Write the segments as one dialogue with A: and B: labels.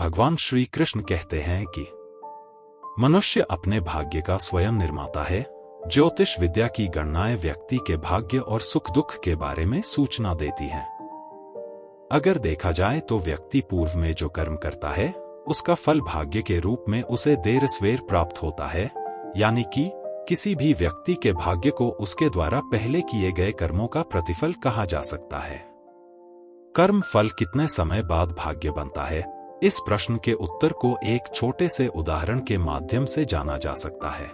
A: भगवान श्री कृष्ण कहते हैं कि मनुष्य अपने भाग्य का स्वयं निर्माता है। ज्योतिष विद्या की गणनाएं व्यक्ति के भाग्य और सुख दुख के बारे में सूचना देती हैं। अगर देखा जाए तो व्यक्ति पूर्व में जो कर्म करता है उसका फल भाग्य के रूप में उसे देर सवेर प्राप्त होता है, यानी कि किसी भी व्यक्ति के भाग्य को उसके द्वारा पहले किए गए कर्मों का प्रतिफल कहा जा सकता है। कर्म फल कितने समय बाद भाग्य बनता है, इस प्रश्न के उत्तर को एक छोटे से उदाहरण के माध्यम से जाना जा सकता है।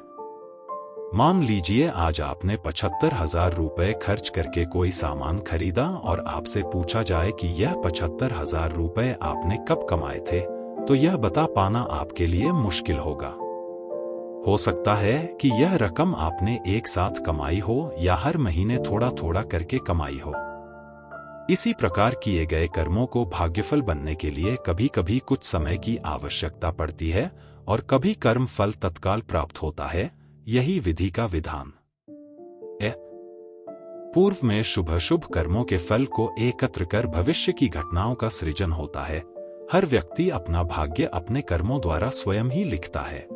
A: मान लीजिए आज आपने 75,000 रुपए खर्च करके कोई सामान खरीदा और आपसे पूछा जाए कि यह 75,000 रुपए आपने कब कमाए थे, तो यह बता पाना आपके लिए मुश्किल होगा। हो सकता है कि यह रकम आपने एक साथ कमाई हो या हर महीने थोड़ा थोड़ा करके कमाई हो। इसी प्रकार किए गए कर्मों को भाग्यफल बनने के लिए कभी कभी कुछ समय की आवश्यकता पड़ती है और कभी कर्म फल तत्काल प्राप्त होता है। यही विधि का विधान है। पूर्व में शुभ अशुभ कर्मों के फल को एकत्र कर भविष्य की घटनाओं का सृजन होता है। हर व्यक्ति अपना भाग्य अपने कर्मों द्वारा स्वयं ही लिखता है।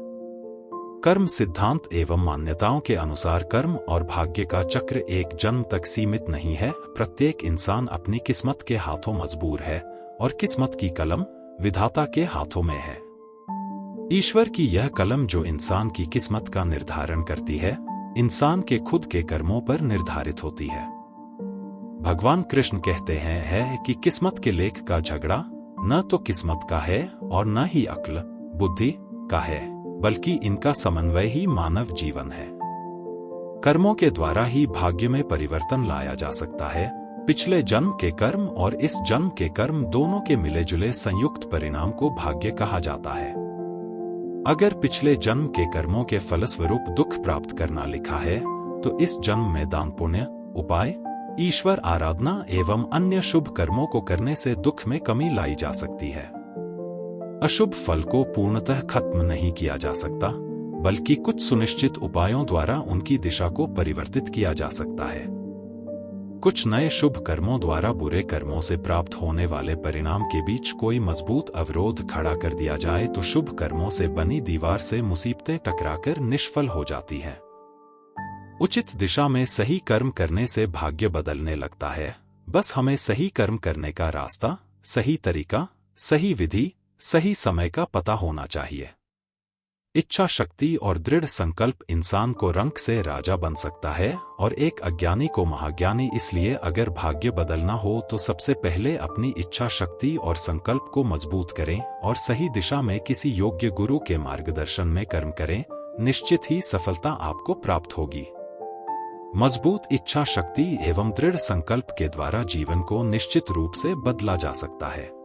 A: कर्म सिद्धांत एवं मान्यताओं के अनुसार कर्म और भाग्य का चक्र एक जन्म तक सीमित नहीं है। प्रत्येक इंसान अपनी किस्मत के हाथों मजबूर है और किस्मत की कलम विधाता के हाथों में है। ईश्वर की यह कलम जो इंसान की किस्मत का निर्धारण करती है, इंसान के खुद के कर्मों पर निर्धारित होती है। भगवान कृष्ण कहते हैं कि किस्मत के लेख का झगड़ा न तो किस्मत का है और न ही अक्ल बुद्धि का है, बल्कि इनका समन्वय ही मानव जीवन है। कर्मों के द्वारा ही भाग्य में परिवर्तन लाया जा सकता है। पिछले जन्म के कर्म और इस जन्म के कर्म दोनों के मिले जुले संयुक्त परिणाम को भाग्य कहा जाता है। अगर पिछले जन्म के कर्मों के फलस्वरूप दुख प्राप्त करना लिखा है, तो इस जन्म में दान पुण्य, उपाय, ईश्वर आराधना एवं अन्य शुभ कर्मों को करने से दुख में कमी लाई जा सकती है। अशुभ फल को पूर्णतः खत्म नहीं किया जा सकता, बल्कि कुछ सुनिश्चित उपायों द्वारा उनकी दिशा को परिवर्तित किया जा सकता है। कुछ नए शुभ कर्मों द्वारा बुरे कर्मों से प्राप्त होने वाले परिणाम के बीच कोई मजबूत अवरोध खड़ा कर दिया जाए तो शुभ कर्मों से बनी दीवार से मुसीबतें टकराकर निष्फल हो जाती हैं। उचित दिशा में सही कर्म करने से भाग्य बदलने लगता है। बस हमें सही कर्म करने का रास्ता, सही तरीका, सही विधि, सही समय का पता होना चाहिए। इच्छा शक्ति और दृढ़ संकल्प इंसान को रंक से राजा बन सकता है और एक अज्ञानी को महाज्ञानी। इसलिए अगर भाग्य बदलना हो तो सबसे पहले अपनी इच्छा शक्ति और संकल्प को मजबूत करें और सही दिशा में किसी योग्य गुरु के मार्गदर्शन में कर्म करें। निश्चित ही सफलता आपको प्राप्त होगी। मजबूत इच्छा शक्ति एवं दृढ़ संकल्प के द्वारा जीवन को निश्चित रूप से बदला जा सकता है।